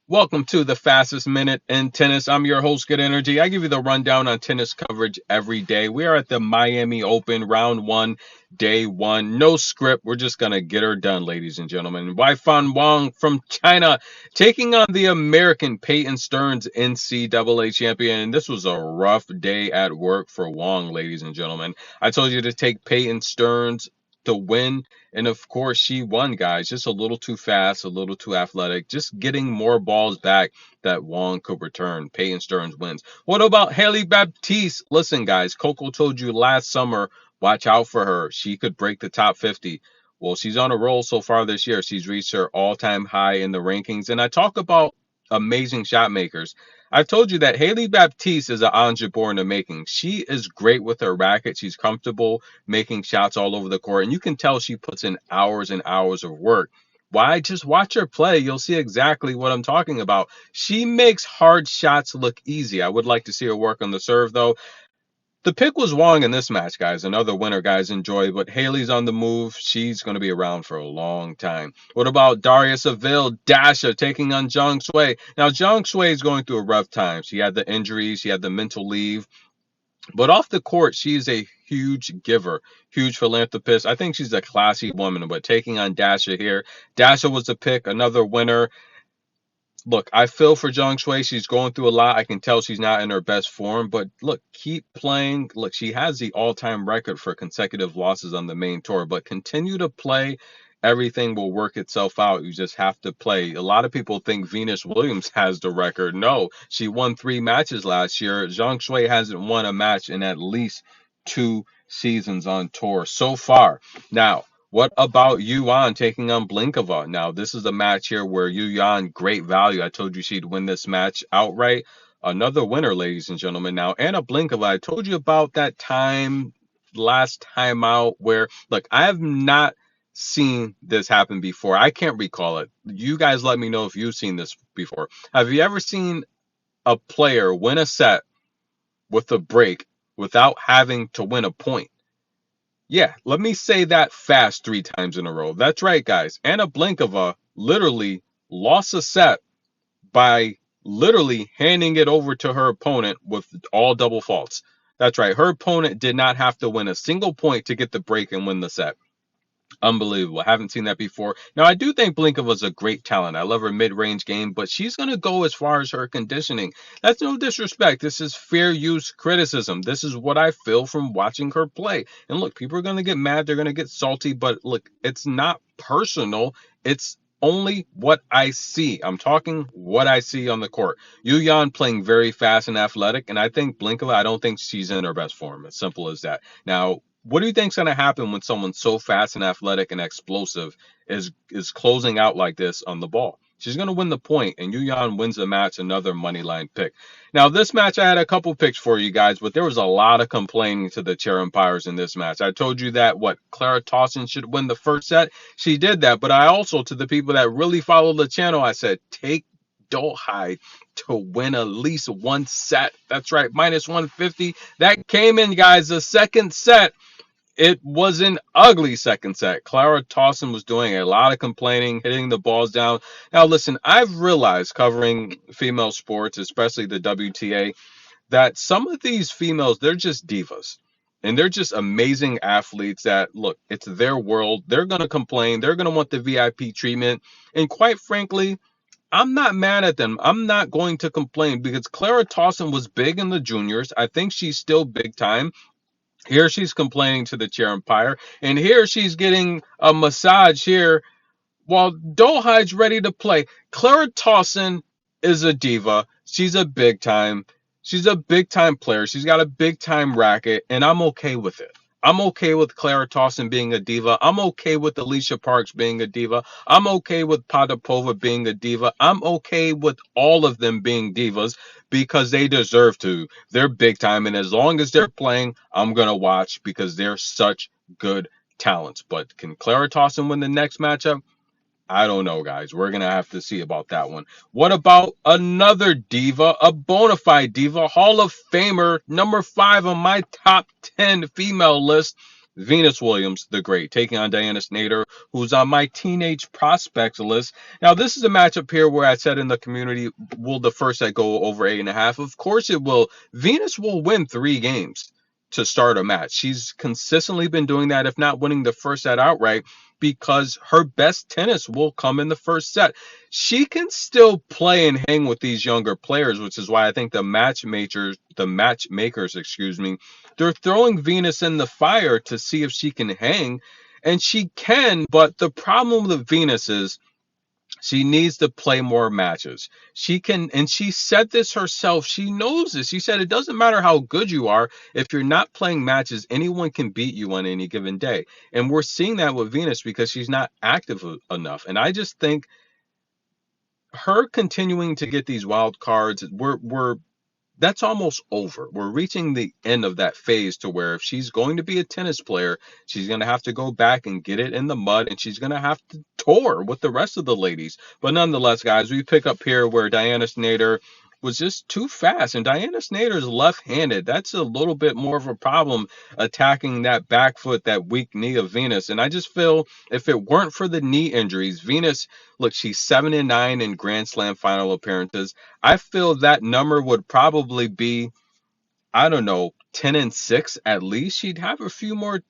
Welcome to the fastest minute in tennis. I'm your host, Good Energy. I give you the rundown on tennis coverage every day. We are at the Miami Open, round one, day one. No script. We're just going to get her done, ladies and gentlemen. Weifan Wang from China taking on the American Peyton Stearns NCAA champion. And this was a rough day at work for Wang, ladies and gentlemen. I told you to take Peyton Stearns to win. And of course, she won, guys. Just a little too fast, a little too athletic. Just getting more balls back that Wong could return. Peyton Stearns wins. What about Haley Baptiste? Listen, guys, Coco told you last summer, watch out for her. She could break the top 50. Well, she's on a roll so far this year. She's reached her all-time high in the rankings. And I talk about amazing shot makers. I've told you that Haley Baptiste is an Anjabor in the making. She is great with her racket. She's comfortable making shots all over the court. And you can tell she puts in hours and hours of work. Why? Just watch her play. You'll see exactly what I'm talking about. She makes hard shots look easy. I would like to see her work on the serve, though. The pick was Wong in this match, guys. Another winner, guys. Enjoy. But Haley's on the move. She's going to be around for a long time. What about Daria Seville, Dasha taking on Zhang Shui? Now, Zhang Shui is going through a rough time. She had the injuries. She had the mental leave. But off the court, she's a huge giver, huge philanthropist. I think she's a classy woman, but taking on Dasha here. Dasha was a pick, another winner. Look, I feel for Zhang Shui. She's going through a lot. I can tell she's not in her best form, but look, keep playing. Look, she has the all-time record for consecutive losses on the main tour, but continue to play. Everything will work itself out. You just have to play. A lot of people think Venus Williams has the record. No, she won 3 matches last year. Zhang Shui hasn't won a match in at least 2 seasons on tour so far. Now, what about Yuan taking on Blinkova? Now, this is a match here where Yuan, great value. I told you she'd win this match outright. Another winner, ladies and gentlemen. Now, Anna Blinkova, I told you about that time last time out where, look, I have not seen this happen before. I can't recall it. You guys let me know if you've seen this before. Have you ever seen a player win a set with a break without having to win a point? Yeah, let me say that fast 3 times in a row. That's right, guys. Anna Blinkova literally lost a set by literally handing it over to her opponent with all double faults. That's right. Her opponent did not have to win a single point to get the break and win the set. Unbelievable. I haven't seen that before. Now, I do think Blinkova's a great talent. I love her mid-range game, but she's going to go as far as her conditioning. That's no disrespect. This is fair use criticism. This is what I feel from watching her play. And look, people are going to get mad. They're going to get salty, but look, it's not personal. It's only what I see. I'm talking what I see on the court. Yuan playing very fast and athletic, and I think Blinkova, I don't think she's in her best form. As simple as that. Now, what do you think's going to happen when someone so fast and athletic and explosive is closing out like this on the ball? She's going to win the point, and Yuan wins the match, another money line pick. Now, this match, I had a couple picks for you guys, but there was a lot of complaining to the chair umpires in this match. I told you that, Clara Tauson should win the first set. She did that, but I also, to the people that really follow the channel, I said, take Dolhide to win at least one set. That's right, minus 150. That came in, guys, the second set. It was an ugly second set. Clara Tauson was doing a lot of complaining, hitting the balls down. Now, listen, I've realized covering female sports, especially the WTA, that some of these females, they're just divas. And they're just amazing athletes that, look, it's their world. They're going to complain. They're going to want the VIP treatment. And quite frankly, I'm not mad at them. I'm not going to complain because Clara Tauson was big in the juniors. I think she's still big time. Here she's complaining to the chair umpire, and here she's getting a massage here while Dolhide's ready to play. Clara Tauson is a diva. She's a big time. She's a big time player. She's got a big time racket, and I'm okay with it. I'm okay with Clara Tauson being a diva. I'm okay with Alicia Parks being a diva. I'm okay with Potapova being a diva. I'm okay with all of them being divas because they deserve to. They're big time, and as long as they're playing, I'm going to watch because they're such good talents. But can Clara Tauson win the next matchup? I don't know, guys. We're going to have to see about that one. What about another diva, a bona fide diva, Hall of Famer, number 5 on my top 10 female list, Venus Williams, the great, taking on Diana Snyder, who's on my teenage prospects list. Now, this is a matchup here where I said in the community, will the first set go over 8.5? Of course it will. Venus will win 3 games to start a match. She's consistently been doing that, if not winning the first set outright, because her best tennis will come in the first set. She can still play and hang with these younger players, which is why I think the matchmakers, excuse me, they're throwing Venus in the fire to see if she can hang, and she can. But the problem with Venus is she needs to play more matches. She can, and she said this herself. She knows this. She said it doesn't matter how good you are. If you're not playing matches, anyone can beat you on any given day. And we're seeing that with Venus because she's not active enough. And I just think her continuing to get these wild cards, we're that's almost over. We're reaching the end of that phase to where if she's going to be a tennis player, she's going to have to go back and get it in the mud, and she's going to have to tour with the rest of the ladies. But nonetheless, guys, we pick up here where Diana Snyder was just too fast, and Diana Snyder's left-handed. That's a little bit more of a problem attacking that back foot, that weak knee of Venus. And I just feel if it weren't for the knee injuries, Venus, look, she's 7-9 in Grand Slam final appearances. I feel that number would probably be, I don't know, 10-6 at least. She'd have a few more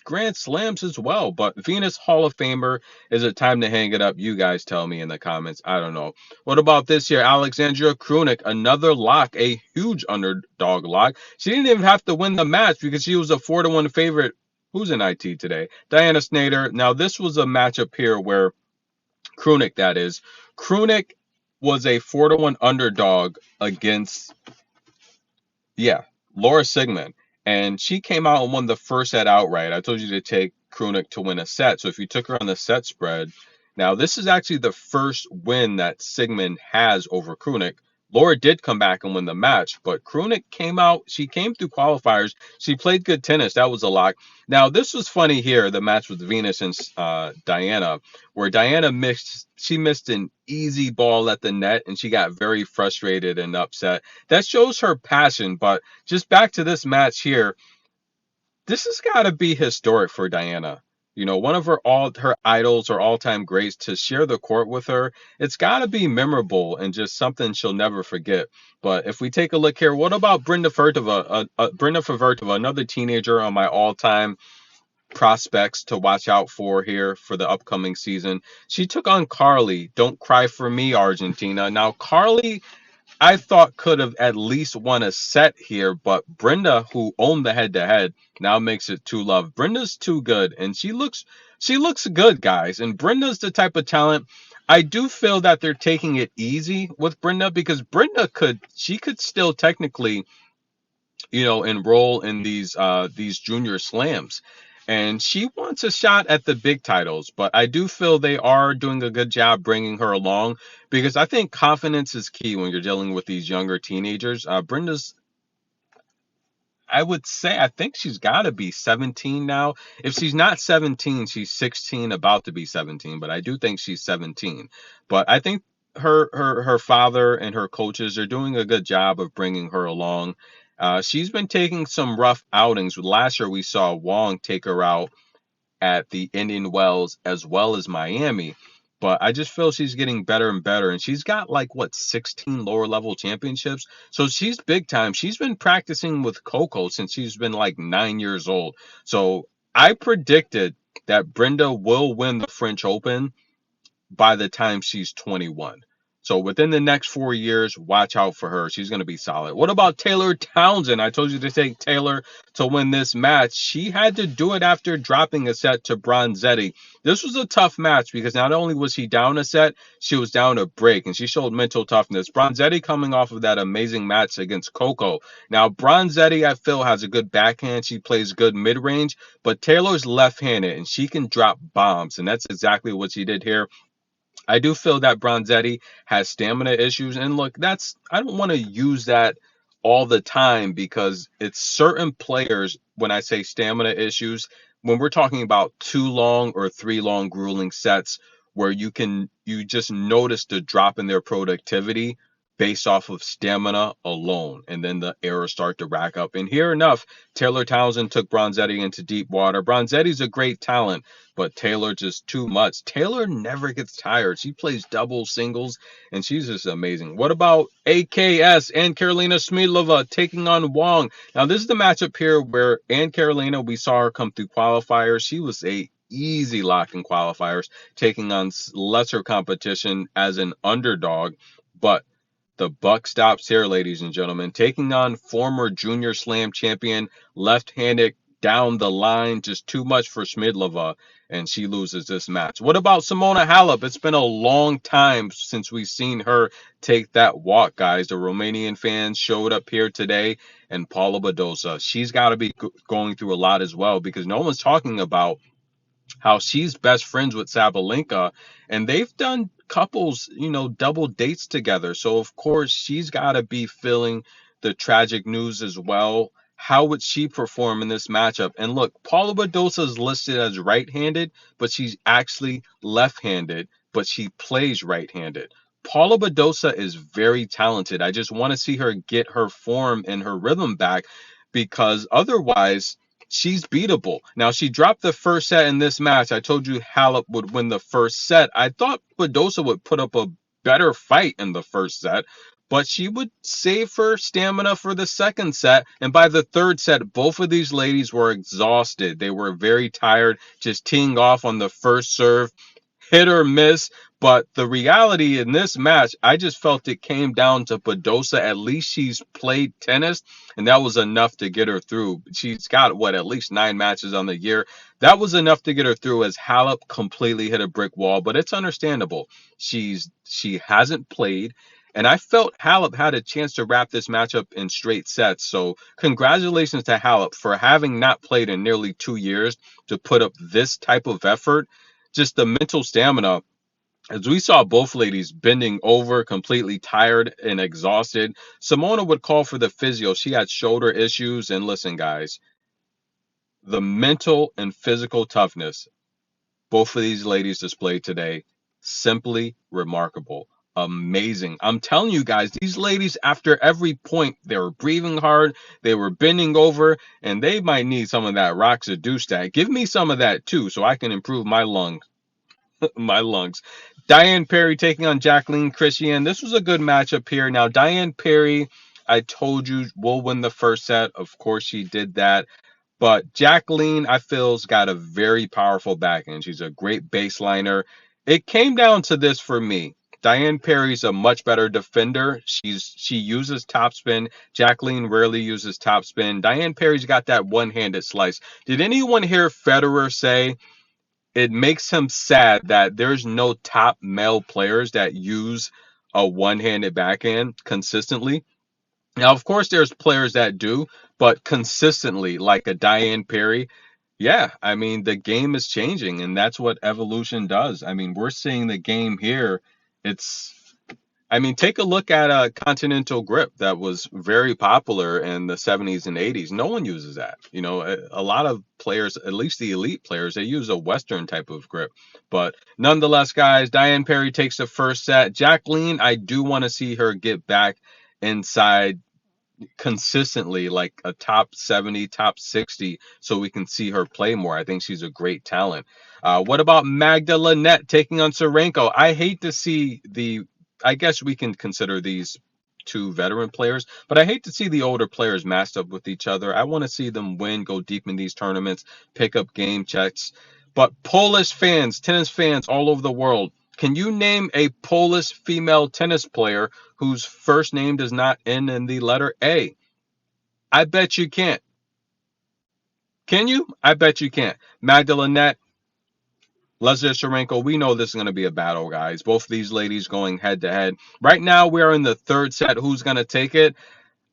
Grand Slams as well. But Venus Hall of Famer, is it time to hang it up? You guys tell me in the comments. I don't know. What about this here? Alexandria Krunic, another lock, a huge underdog lock. She didn't even have to win the match because she was a 4-1 favorite. Who's in IT today? Diana Snyder. Now, this was a matchup here where Krunic, that is. Krunic was a 4-1 underdog against, yeah, Laura Sigmund. And she came out and won the first set outright. I told you to take Krunic to win a set. So if you took her on the set spread, now this is actually the first win that Sigmund has over Krunic. Laura did come back and win the match, but Krunic came out. She came through qualifiers. She played good tennis. That was a lock. Now, this was funny here, the match with Venus and Diana, where Diana missed an easy ball at the net, and she got very frustrated and upset. That shows her passion. But just back to this match here, this has got to be historic for Diana. You know, one of her idols or all-time greats, to share the court with her, it's got to be memorable and just something she'll never forget. But if we take a look here, what about Brenda Fruhvirtova, another teenager on my all-time prospects to watch out for here for the upcoming season? She took on Carly. Don't cry for me, Argentina. Now, Carly, I thought could have at least won a set here, but Brenda, who owned the head-to-head, now makes it 2-love. Brenda's too good, and she looks good, guys. And Brenda's the type of talent. I do feel that they're taking it easy with Brenda because Brenda could still technically, enroll in these junior slams. And she wants a shot at the big titles, but I do feel they are doing a good job bringing her along because I think confidence is key when you're dealing with these younger teenagers. Brenda's, I would say, I think she's got to be 17 now. If she's not 17, she's 16, about to be 17, but I do think she's 17. But I think her father and her coaches are doing a good job of bringing her along. She's been taking some rough outings. Last year, we saw Wong take her out at the Indian Wells as well as Miami. But I just feel she's getting better and better. And she's got 16 lower level championships. So she's big time. She's been practicing with Coco since she's been 9 years old. So I predicted that Brenda will win the French Open by the time she's 21. So within the next 4 years, watch out for her. She's going to be solid. What about Taylor Townsend? I told you to take Taylor to win this match. She had to do it after dropping a set to Bronzetti. This was a tough match because not only was she down a set, she was down a break, and she showed mental toughness. Bronzetti coming off of that amazing match against Coco. Now, Bronzetti, I feel, has a good backhand. She plays good mid-range, but Taylor's left-handed, and she can drop bombs, and that's exactly what she did here. I do feel that Bronzetti has stamina issues. And look, I don't want to use that all the time because it's certain players, when I say stamina issues, when we're talking about 2 long or 3 long grueling sets where you just notice the drop in their productivity based off of stamina alone. And then the errors start to rack up. And here enough, Taylor Townsend took Bronzetti into deep water. Bronzetti's a great talent, but Taylor just too much. Taylor never gets tired. She plays doubles, singles, and she's just amazing. What about AKS and Karolina Smilova taking on Wong? Now, this is the matchup here where Ann Carolina, we saw her come through qualifiers. She was a easy lock in qualifiers, taking on lesser competition as an underdog. But the buck stops here, ladies and gentlemen, taking on former Junior Slam champion, left-handed down the line, just too much for Smidlova, and she loses this match. What about Simona Halep? It's been a long time since we've seen her take that walk, guys. The Romanian fans showed up here today, and Paula Badosa, she's got to be going through a lot as well, because no one's talking about how she's best friends with Sabalenka, and they've done couples, double dates together. So of course she's got to be feeling the tragic news as well. How would she perform in this matchup? And look, Paula Badosa is listed as right-handed, but she's actually left-handed, but she plays right-handed. Paula Badosa is very talented. I just want to see her get her form and her rhythm back, because otherwise she's beatable. Now, she dropped the first set in this match. I told you Halep would win the first set. I thought Badosa would put up a better fight in the first set, but she would save her stamina for the second set. And by the third set, both of these ladies were exhausted. They were very tired, just teeing off on the first serve, hit or miss. But the reality in this match, I just felt it came down to Badosa. At least she's played tennis, and that was enough to get her through. She's got, at least 9 matches on the year. That was enough to get her through, as Halep completely hit a brick wall. But it's understandable. She hasn't played, and I felt Halep had a chance to wrap this matchup in straight sets. So congratulations to Halep for having not played in nearly 2 years to put up this type of effort. Just the mental stamina, as we saw both ladies bending over, completely tired and exhausted. Simona would call for the physio. She had shoulder issues. And listen, guys, the mental and physical toughness both of these ladies displayed today, simply remarkable. Amazing. I'm telling you guys, these ladies, after every point, they were breathing hard, they were bending over, and they might need some of that Roxadustat. Give me some of that too, so I can improve my lungs. My lungs. Diane Perry taking on Jacqueline Christian. This was a good matchup here. Now, Diane Perry, I told you, will win the first set. Of course, she did that. But Jacqueline, I feel, has got a very powerful backhand. She's a great baseliner. It came down to this for me. Diane Perry's a much better defender. She uses topspin. Jacqueline rarely uses topspin. Diane Perry's got that one-handed slice. Did anyone hear Federer say it makes him sad that there's no top male players that use a one-handed backhand consistently? Now, of course, there's players that do, but consistently, like a Diane Perry, yeah, I mean, the game is changing, and that's what evolution does. I mean, we're seeing the game here. Take a look at a continental grip that was very popular in the 70s and 80s. No one uses that. A lot of players, at least the elite players, they use a Western type of grip. But nonetheless, guys, Diane Perry takes the first set. Jacqueline, I do want to see her get back inside consistently, like a top 70, top 60, so we can see her play more. I think she's a great talent. What about Magda Linette taking on Serenko? I hate to see I guess we can consider these two veteran players, but I hate to see the older players matched up with each other. I want to see them win, go deep in these tournaments, pick up game checks. But Polish fans, tennis fans all over the world, can you name a Polish female tennis player whose first name does not end in the letter A? I bet you can't. Can you? I bet you can't. Magda Linette, Leslie Serenko, we know this is going to be a battle, guys. Both of these ladies going head to head. Right now, we are in the third set. Who's going to take it?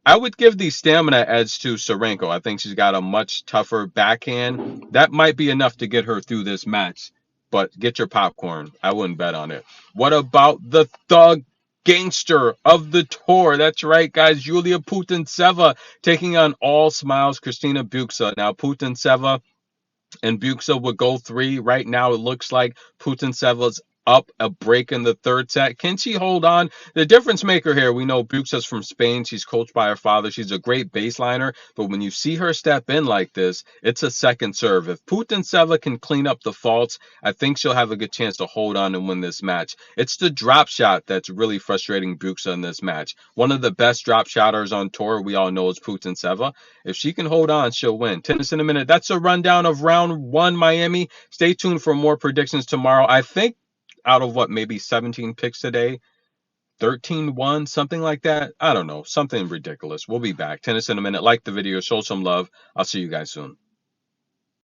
I would give the stamina edge to Serenko. I think she's got a much tougher backhand. That might be enough to get her through this match. But get your popcorn. I wouldn't bet on it. What about the thug gangster of the tour? That's right, guys. Yulia Putintseva taking on all smiles Christina Buxa. Now, Putintseva and Buxa would go 3. Right now, it looks like Putinseva's up a break in the third set. Can she hold on? The difference maker here, we know Buxa's from Spain. She's coached by her father. She's a great baseliner. But when you see her step in like this, it's a second serve. If Putintseva can clean up the faults, I think she'll have a good chance to hold on and win this match. It's the drop shot that's really frustrating Buxa in this match. One of the best drop shotters on tour we all know is Putintseva. If she can hold on, she'll win. Tennis in a minute. That's a rundown of round one, Miami. Stay tuned for more predictions tomorrow. I think out of what, maybe 17 picks today, 13-1, something like that. I don't know. Something ridiculous. We'll be back. Tennis in a minute. Like the video. Show some love. I'll see you guys soon.